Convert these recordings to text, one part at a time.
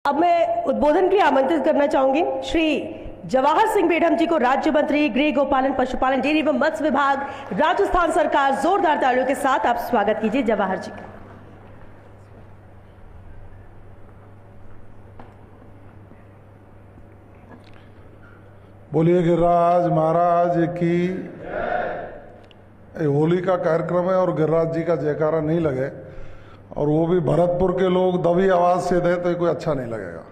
अब मैं उद्बोधन के लिए आमंत्रित करना चाहूंगी श्री जवाहर सिंह बेढम जी को, राज्य मंत्री गृह गोपालन पशुपालन डेयरी एवं मत्स्य विभाग, राजस्थान सरकार। जोरदार तालियों के साथ आप स्वागत कीजिए जवाहर जी का। बोलिए गिरिराज महाराज की। होली का कार्यक्रम है और गिरिराज जी का जयकारा नहीं लगे और वो भी भरतपुर के लोग दबी आवाज से दे तो कोई अच्छा नहीं लगेगा।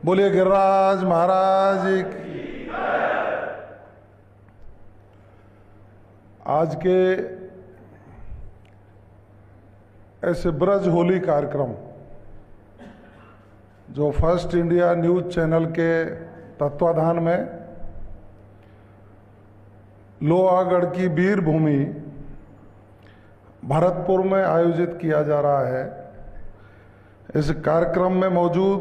बोलिए गिरिराज महाराज की। आज के ऐसे ब्रज होली कार्यक्रम जो फर्स्ट इंडिया न्यूज चैनल के तत्वाधान में लोहागढ़ की वीर भूमि भरतपुर में आयोजित किया जा रहा है। इस कार्यक्रम में मौजूद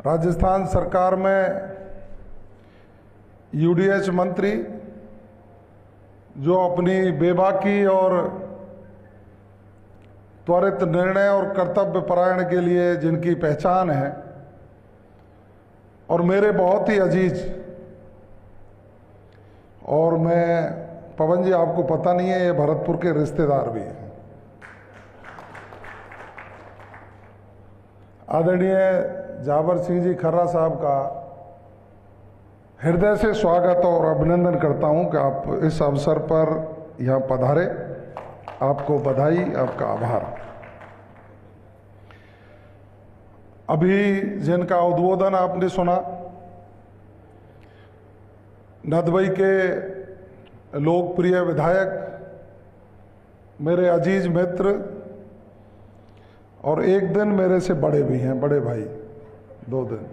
राजस्थान सरकार में यूडीएच मंत्री जो अपनी बेबाकी और त्वरित निर्णय और कर्तव्य परायण के लिए जिनकी पहचान है, और मेरे बहुत ही अजीज, और मैं पवन जी आपको पता नहीं है ये भरतपुर के रिश्तेदार भी हैं। आदरणीय जाबर सिंह जी खर्रा साहब का हृदय से स्वागत और अभिनंदन करता हूं कि आप इस अवसर पर यहां पधारे। आपको बधाई, आपका आभार। अभी जिनका उद्बोधन आपने सुना, नदबई के लोकप्रिय विधायक, मेरे अजीज मित्र और एक दिन मेरे से बड़े भी हैं, बड़े भाई, 2 दिन।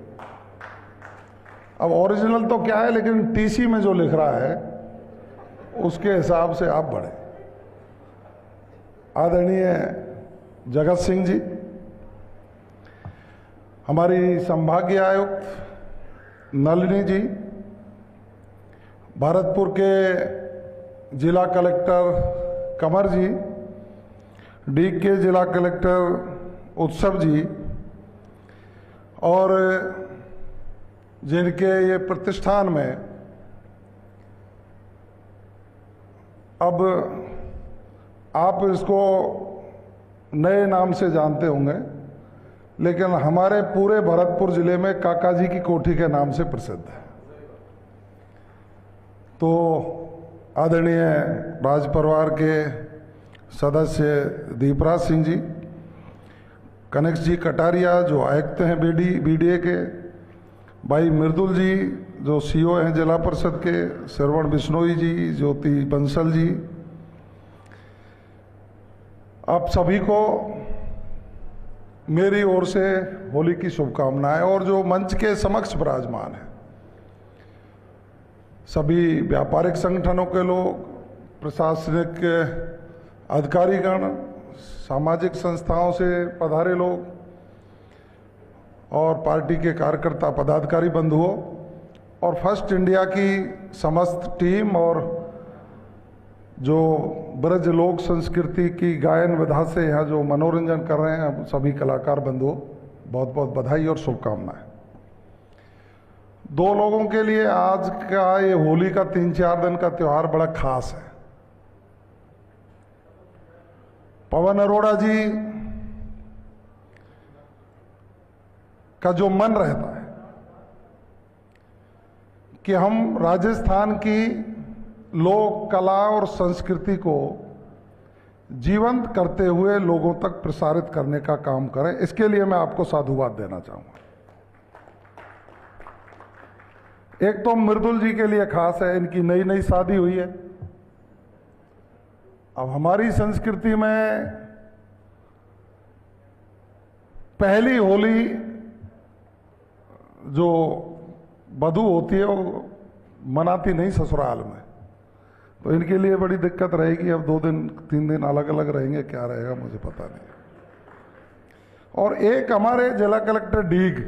अब ओरिजिनल तो क्या है, लेकिन टीसी में जो लिख रहा है उसके हिसाब से आप बड़े। आदरणीय जगत सिंह जी, हमारी संभागीय आयुक्त नलिनी जी, भरतपुर के जिला कलेक्टर कमर जी, डीग के जिला कलेक्टर उत्सव जी, और जिनके ये प्रतिष्ठान में अब आप इसको नए नाम से जानते होंगे, लेकिन हमारे पूरे भरतपुर जिले में काका जी की कोठी के नाम से प्रसिद्ध है। तो आदरणीय राज परिवार के सदस्य दीपराज सिंह जी, कनेक्स जी कटारिया जो आयुक्त हैं बीडीए के, भाई मृदुल जी जो सीओ हैं जिला परिषद के, श्रवण बिश्नोई जी, ज्योति बंसल जी, आप सभी को मेरी ओर से होली की शुभकामनाएं। और जो मंच के समक्ष विराजमान है, सभी व्यापारिक संगठनों के लोग, प्रशासनिक अधिकारीगण, सामाजिक संस्थाओं से पधारे लोग और पार्टी के कार्यकर्ता पदाधिकारी बंधुओं और फर्स्ट इंडिया की समस्त टीम और जो ब्रज लोक संस्कृति की गायन विधा से यहाँ जो मनोरंजन कर रहे हैं सभी कलाकार बंधुओं, बहुत बहुत बधाई और शुभकामनाएं। 2 लोगों के लिए आज का ये होली का 3-4 दिन का त्यौहार बड़ा खास है। पवन अरोड़ा जी का जो मन रहता है कि हम राजस्थान की लोक कला और संस्कृति को जीवंत करते हुए लोगों तक प्रसारित करने का काम करें, इसके लिए मैं आपको साधुवाद देना चाहूंगा। एक तो मृदुल जी के लिए खास है, इनकी नई नई शादी हुई है। अब हमारी संस्कृति में पहली होली जो वधू होती है वो मनाती नहीं ससुराल में, तो इनके लिए बड़ी दिक्कत रहेगी। अब 2 दिन 3 दिन अलग अलग रहेंगे, क्या रहेगा मुझे पता नहीं। और एक हमारे जिला कलेक्टर डीग,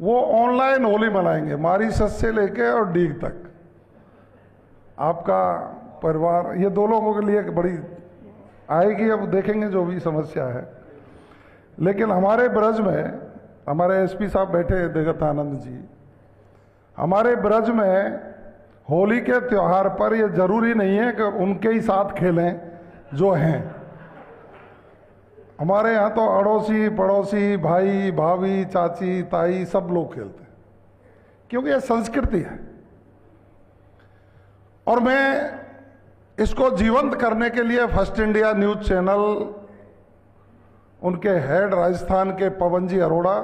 वो ऑनलाइन होली मनाएंगे, मॉरिशस से लेके और डीग तक। आपका परिवार, ये 2 लोगों के लिए बड़ी आएगी, अब देखेंगे जो भी समस्या है। लेकिन हमारे ब्रज में, हमारे एसपी साहब बैठे हैं देगत आनंद जी, हमारे ब्रज में होली के त्योहार पर यह जरूरी नहीं है कि उनके ही साथ खेलें जो हैं। हमारे यहाँ तो अड़ोसी पड़ोसी, भाई भाभी, चाची ताई सब लोग खेलते हैं, क्योंकि यह संस्कृति है। और मैं इसको जीवंत करने के लिए फर्स्ट इंडिया न्यूज चैनल, उनके हेड राजस्थान के पवन जी अरोड़ा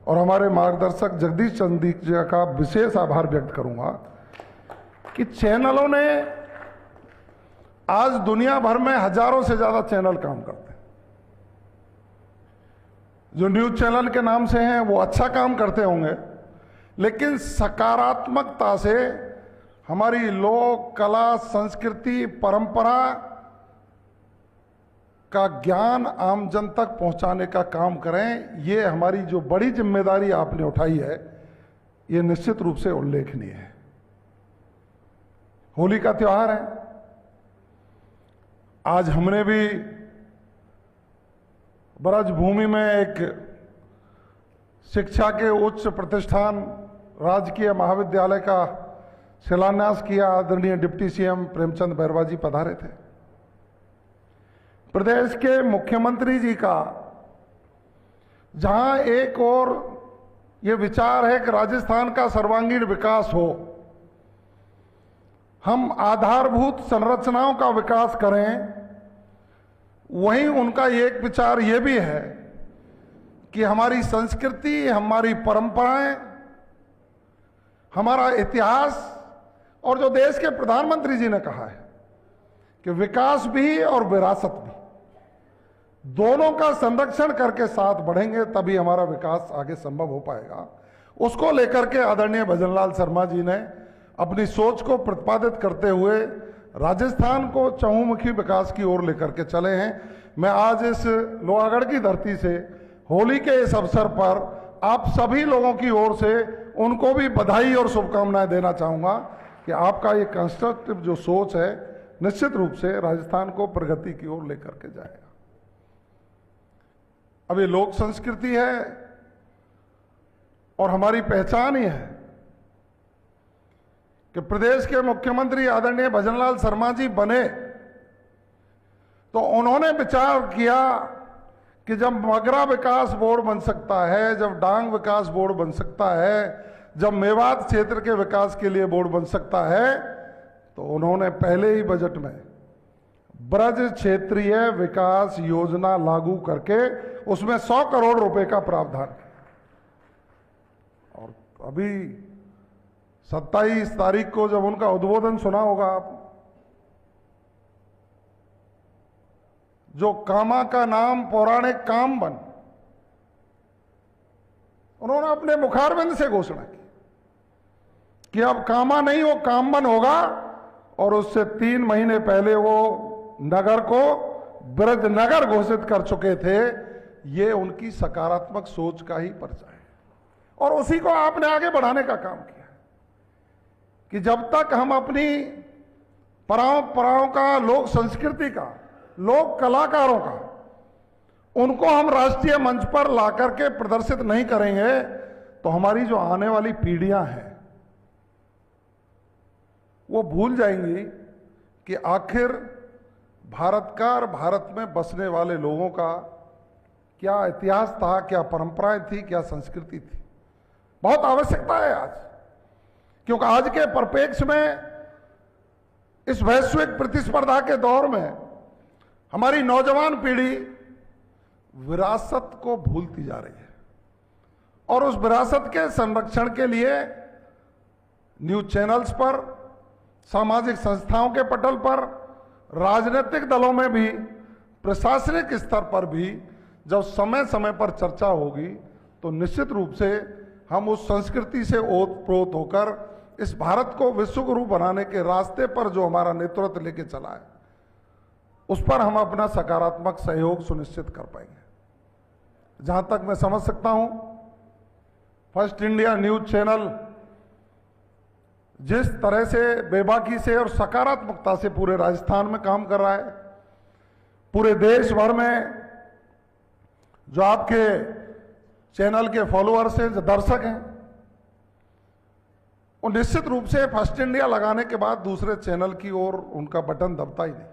और हमारे मार्गदर्शक जगदीश चंदी जी का विशेष आभार व्यक्त करूंगा कि चैनलों ने आज दुनिया भर में हजारों से ज्यादा चैनल काम करते हैं। जो न्यूज चैनल के नाम से हैं वो अच्छा काम करते होंगे, लेकिन सकारात्मकता से हमारी लोक कला, संस्कृति, परंपरा का ज्ञान आम जन तक पहुंचाने का काम करें। ये हमारी जो बड़ी जिम्मेदारी आपने उठाई है, ये निश्चित रूप से उल्लेखनीय है। होली का त्योहार है। आज हमने भी ब्रजभूमि में एक शिक्षा के उच्च प्रतिष्ठान राजकीय महाविद्यालय का शिलान्यास किया। आदरणीय डिप्टी सीएम प्रेमचंद बैरवा जी पधारे थे। प्रदेश के मुख्यमंत्री जी का जहां एक और ये विचार है कि राजस्थान का सर्वांगीण विकास हो, हम आधारभूत संरचनाओं का विकास करें, वहीं उनका एक विचार ये भी है कि हमारी संस्कृति, हमारी परंपराएं, हमारा इतिहास, और जो देश के प्रधानमंत्री जी ने कहा है कि विकास भी और विरासत भी, दोनों का संरक्षण करके साथ बढ़ेंगे तभी हमारा विकास आगे संभव हो पाएगा। उसको लेकर के आदरणीय भजनलाल शर्मा जी ने अपनी सोच को प्रतिपादित करते हुए राजस्थान को चहुमुखी विकास की ओर लेकर के चले हैं। मैं आज इस लोहागढ़ की धरती से होली के इस अवसर पर आप सभी लोगों की ओर से उनको भी बधाई और शुभकामनाएं देना चाहूंगा कि आपका ये कंस्ट्रक्टिव जो सोच है निश्चित रूप से राजस्थान को प्रगति की ओर लेकर के जाएगा। अब ये लोक संस्कृति है और हमारी पहचान ही है कि प्रदेश के मुख्यमंत्री आदरणीय भजनलाल शर्मा जी बने तो उन्होंने विचार किया कि जब मगरा विकास बोर्ड बन सकता है, जब डांग विकास बोर्ड बन सकता है, जब मेवात क्षेत्र के विकास के लिए बोर्ड बन सकता है, तो उन्होंने पहले ही बजट में ब्रज क्षेत्रीय विकास योजना लागू करके उसमें 100 करोड़ रुपए का प्रावधान किया। और अभी 27 तारीख को जब उनका उद्बोधन सुना होगा आप, जो कामा का नाम पौराणिक कामबन, उन्होंने अपने मुखारबिंद से घोषणा की कि अब कामा नहीं वो कामबन होगा। और उससे 3 महीने पहले वो नगर को ब्रज नगर घोषित कर चुके थे। ये उनकी सकारात्मक सोच का ही परिचय है और उसी को आपने आगे बढ़ाने का काम किया कि जब तक हम अपनी परंपराओं का, लोक संस्कृति का, लोक कलाकारों का, उनको हम राष्ट्रीय मंच पर ला करके प्रदर्शित नहीं करेंगे तो हमारी जो आने वाली पीढ़ियां हैं वो भूल जाएंगी कि आखिर भारत का और भारत में बसने वाले लोगों का क्या इतिहास था, क्या परंपराएं थी, क्या संस्कृति थी। बहुत आवश्यकता है आज, क्योंकि आज के परिप्रेक्ष्य में, इस वैश्विक प्रतिस्पर्धा के दौर में हमारी नौजवान पीढ़ी विरासत को भूलती जा रही है और उस विरासत के संरक्षण के लिए न्यूज चैनल्स पर, सामाजिक संस्थाओं के पटल पर, राजनीतिक दलों में भी, प्रशासनिक स्तर पर भी जब समय समय पर चर्चा होगी तो निश्चित रूप से हम उस संस्कृति से ओतप्रोत होकर इस भारत को विश्व गुरु बनाने के रास्ते पर जो हमारा नेतृत्व लेके चला है उस पर हम अपना सकारात्मक सहयोग सुनिश्चित कर पाएंगे। जहां तक मैं समझ सकता हूं, फर्स्ट इंडिया न्यूज चैनल जिस तरह से बेबाकी से और सकारात्मकता से पूरे राजस्थान में काम कर रहा है, पूरे देश भर में जो आपके चैनल के फॉलोअर्स हैं, जो दर्शक हैं, वो निश्चित रूप से फर्स्ट इंडिया लगाने के बाद दूसरे चैनल की ओर उनका बटन दबता ही नहीं।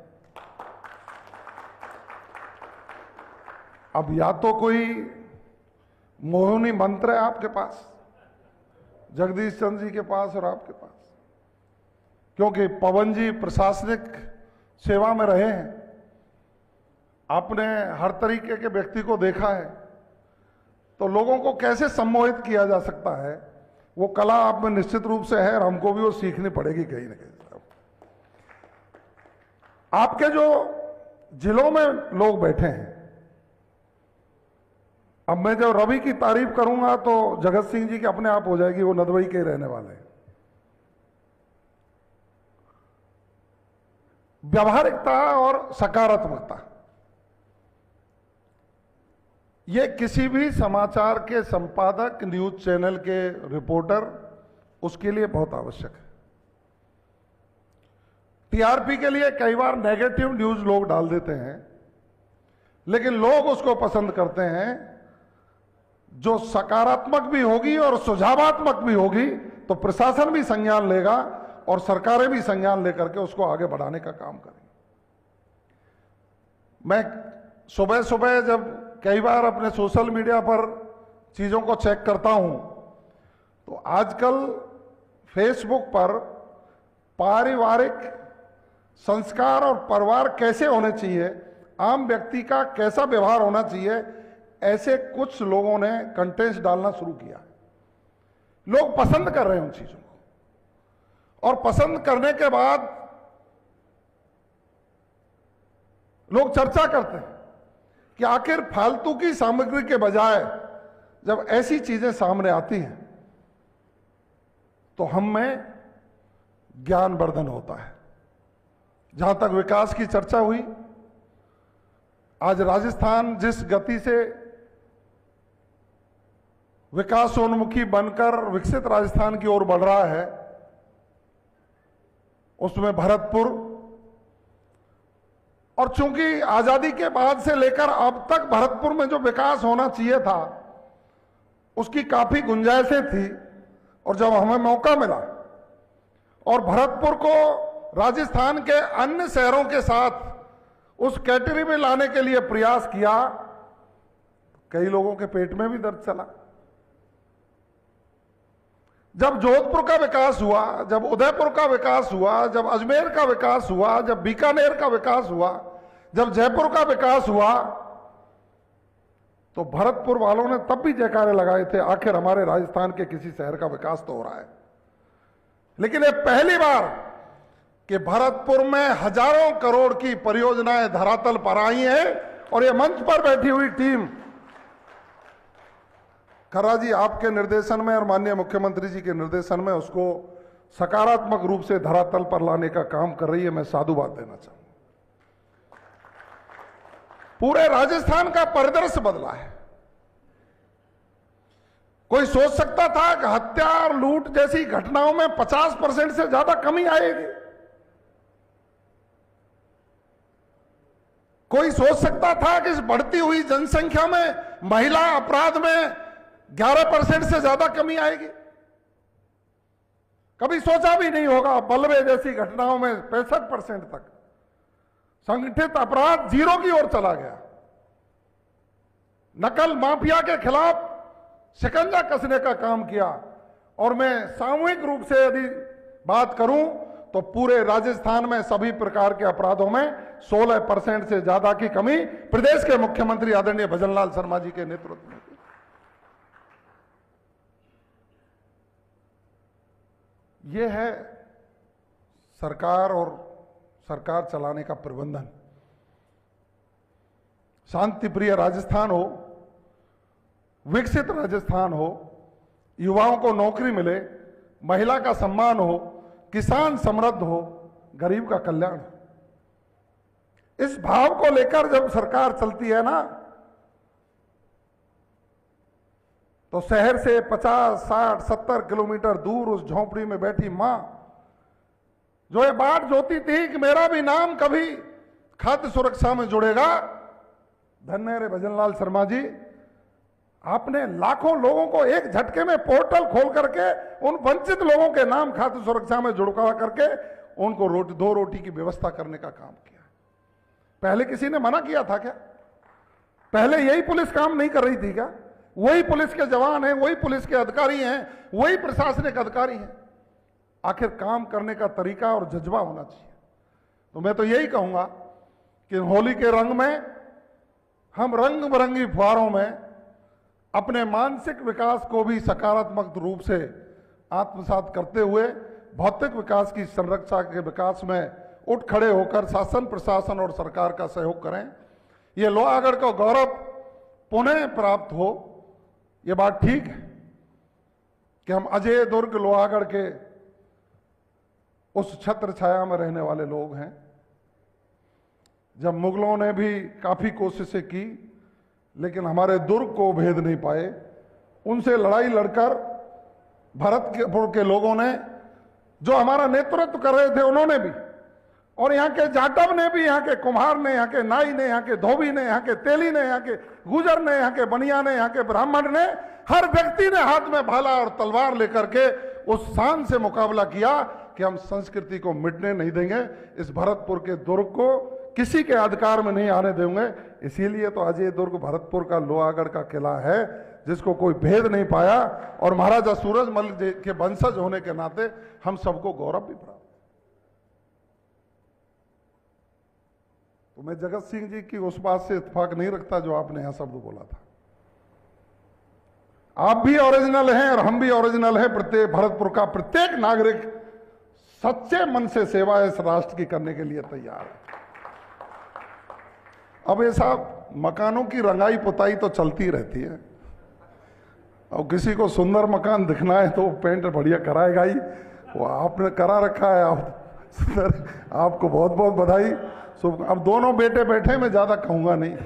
अब या तो कोई मोहिनी मंत्र है आपके पास, जगदीश चंद्र जी के पास और आपके पास, क्योंकि पवन जी प्रशासनिक सेवा में रहे हैं, आपने हर तरीके के व्यक्ति को देखा है, तो लोगों को कैसे सम्मोहित किया जा सकता है, वो कला आप में निश्चित रूप से है और हमको भी वो सीखनी पड़ेगी कहीं ना कहीं। आपके जो जिलों में लोग बैठे हैं, अब मैं जब रवि की तारीफ करूंगा तो जगत सिंह जी की अपने आप हो जाएगी, वो नदवई के रहने वाले हैं। व्यावहारिकता और सकारात्मकता, ये किसी भी समाचार के संपादक, न्यूज चैनल के रिपोर्टर, उसके लिए बहुत आवश्यक है। टीआरपी के लिए कई बार नेगेटिव न्यूज लोग डाल देते हैं, लेकिन लोग उसको पसंद करते हैं जो सकारात्मक भी होगी और सुझावात्मक भी होगी, तो प्रशासन भी संज्ञान लेगा और सरकारें भी संज्ञान लेकर के उसको आगे बढ़ाने का काम करेंगी। मैं सुबह सुबह जब कई बार अपने सोशल मीडिया पर चीज़ों को चेक करता हूं, तो आजकल फेसबुक पर पारिवारिक संस्कार और परिवार कैसे होने चाहिए, आम व्यक्ति का कैसा व्यवहार होना चाहिए, ऐसे कुछ लोगों ने कंटेंट डालना शुरू किया। लोग पसंद कर रहे हैं उन चीजों को, और पसंद करने के बाद लोग चर्चा करते हैं कि आखिर फालतू की सामग्री के बजाय जब ऐसी चीजें सामने आती हैं तो हम में ज्ञानवर्धन होता है। जहां तक विकास की चर्चा हुई, आज राजस्थान जिस गति से विकासोन्मुखी बनकर विकसित राजस्थान की ओर बढ़ रहा है, उसमें भरतपुर, और चूंकि आजादी के बाद से लेकर अब तक भरतपुर में जो विकास होना चाहिए था उसकी काफी गुंजाइशें थी, और जब हमें मौका मिला और भरतपुर को राजस्थान के अन्य शहरों के साथ उस कैटेगरी में लाने के लिए प्रयास किया, कई लोगों के पेट में भी दर्द चला। जब जोधपुर का विकास हुआ, जब उदयपुर का विकास हुआ, जब अजमेर का विकास हुआ, जब बीकानेर का विकास हुआ, जब जयपुर का विकास हुआ, तो भरतपुर वालों ने तब भी जयकारे लगाए थे, आखिर हमारे राजस्थान के किसी शहर का विकास तो हो रहा है। लेकिन ये पहली बार कि भरतपुर में हजारों करोड़ की परियोजनाएं धरातल पर आई हैं, और ये मंच पर बैठी हुई टीम खर्रा जी आपके निर्देशन में और माननीय मुख्यमंत्री जी के निर्देशन में उसको सकारात्मक रूप से धरातल पर लाने का काम कर रही है। मैं साधुवाद देना चाहूंगा। पूरे राजस्थान का परिदृश्य बदला है। कोई सोच सकता था कि हत्या और लूट जैसी घटनाओं में 50% से ज्यादा कमी आएगी? कोई सोच सकता था कि इस बढ़ती हुई जनसंख्या में महिला अपराध में 11% से ज्यादा कमी आएगी? कभी सोचा भी नहीं होगा। बलवे जैसी घटनाओं में 65% तक संगठित अपराध 0 की ओर चला गया। नकल माफिया के खिलाफ शिकंजा कसने का काम किया, और मैं सामूहिक रूप से यदि बात करूं तो पूरे राजस्थान में सभी प्रकार के अपराधों में 16% से ज्यादा की कमी प्रदेश के मुख्यमंत्री आदरणीय भजनलाल शर्मा जी के नेतृत्व में। यह है सरकार और सरकार चलाने का प्रबंधन। शांति प्रिय राजस्थान हो, विकसित राजस्थान हो, युवाओं को नौकरी मिले, महिला का सम्मान हो, किसान समृद्ध हो, गरीब का कल्याण हो। इस भाव को लेकर जब सरकार चलती है ना, तो शहर से 50, 60, 70 किलोमीटर दूर उस झोंपड़ी में बैठी मां जो ये बात जोती थी कि मेरा भी नाम कभी खाद्य सुरक्षा में जुड़ेगा, धन्य रे भजनलाल शर्मा जी, आपने लाखों लोगों को एक झटके में पोर्टल खोल करके उन वंचित लोगों के नाम खाद्य सुरक्षा में जुड़वा करके उनको दो रोटी की व्यवस्था करने का काम किया। पहले किसी ने मना किया था क्या? पहले यही पुलिस काम नहीं कर रही थी क्या? वही पुलिस के जवान हैं, वही पुलिस के अधिकारी हैं, वही प्रशासनिक अधिकारी हैं। आखिर काम करने का तरीका और जज्बा होना चाहिए। तो मैं तो यही कहूंगा कि होली के रंग में हम रंग बिरंगी फुहारों में अपने मानसिक विकास को भी सकारात्मक रूप से आत्मसात करते हुए भौतिक विकास की संरक्षा के विकास में उठ खड़े होकर शासन, प्रशासन और सरकार का सहयोग करें। ये लोहागढ़ को गौरव पुनः प्राप्त हो, ये बात ठीक है कि हम अजय दुर्ग लोहागढ़ के उस छत्र छाया में रहने वाले लोग हैं। जब मुगलों ने भी काफी कोशिशें की लेकिन हमारे दुर्ग को भेद नहीं पाए, उनसे लड़ाई लड़कर भरतपुर के लोगों ने जो हमारा नेतृत्व कर रहे थे उन्होंने भी, और यहाँ के जाटव ने भी, यहाँ के कुम्हार ने, यहाँ के नाई ने, यहाँ के धोबी ने, यहाँ के तेली ने, यहाँ के गुजर ने, यहाँ के बनिया ने, यहाँ के ब्राह्मण ने, हर व्यक्ति ने हाथ में भाला और तलवार लेकर के उस शान से मुकाबला किया कि हम संस्कृति को मिटने नहीं देंगे, इस भरतपुर के दुर्ग को किसी के अधिकार में नहीं आने देंगे। इसीलिए तो अजय दुर्ग भरतपुर का लोहागढ़ का किला है जिसको कोई भेद नहीं पाया, और महाराजा सूरजमल के वंशज होने के नाते हम सबको गौरव भी प्राप्त। तो मैं जगत सिंह जी की उस बात से इत्तेफाक नहीं रखता जो आपने यहां शब्द बोला था। आप भी ओरिजिनल हैं और हम भी ओरिजिनल हैं। प्रत्येक भरतपुर का प्रत्येक नागरिक सच्चे मन से सेवा इस राष्ट्र की करने के लिए तैयार है। अब ये साहब मकानों की रंगाई पुताई तो चलती रहती है, और किसी को सुंदर मकान दिखना है तो पेंट बढ़िया कराएगा ही। वो आपने करा रखा है, आप सुंदर, आपको बहुत बहुत बधाई। अब दोनों बेटे बैठे, मैं ज्यादा कहूंगा नहीं,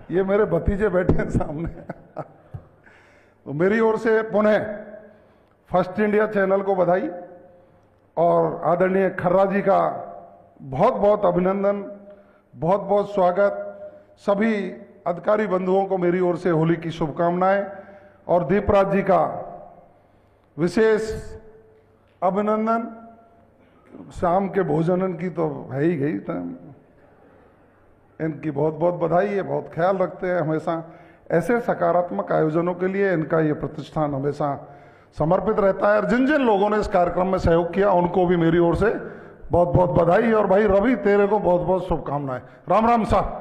ये मेरे भतीजे बैठे हैं सामने। तो मेरी ओर से पुनः फर्स्ट इंडिया चैनल को बधाई और आदरणीय खर्रा जी का बहुत बहुत अभिनंदन, बहुत बहुत स्वागत। सभी अधिकारी बंधुओं को मेरी ओर से होली की शुभकामनाएं, और दीपराज जी का विशेष अभिनंदन। शाम के भोजन की तो है ही गई, इनकी बहुत बहुत बधाई है, बहुत ख्याल रखते हैं हमेशा। ऐसे सकारात्मक आयोजनों के लिए इनका ये प्रतिष्ठान हमेशा समर्पित रहता है, और जिन जिन लोगों ने इस कार्यक्रम में सहयोग किया उनको भी मेरी ओर से बहुत बहुत बधाई। और भाई रवि, तेरे को बहुत बहुत शुभकामनाएं। राम राम साहब।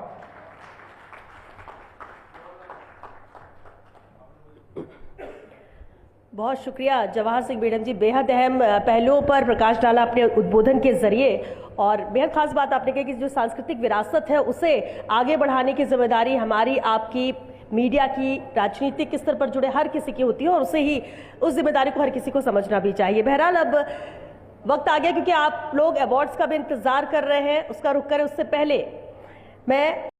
बहुत शुक्रिया जवाहर सिंह बेढ़म जी, बेहद अहम पहलुओं पर प्रकाश डाला अपने उद्बोधन के जरिए, और बेहद खास बात आपने कही कि जो सांस्कृतिक विरासत है उसे आगे बढ़ाने की जिम्मेदारी हमारी, आपकी, मीडिया की, राजनीतिक स्तर पर जुड़े हर किसी की होती है, और उसे ही उस जिम्मेदारी को हर किसी को समझना भी चाहिए। बहरहाल अब वक्त आ गया, क्योंकि आप लोग अवार्ड्स का भी इंतजार कर रहे हैं, उसका रुख करें उससे पहले मैं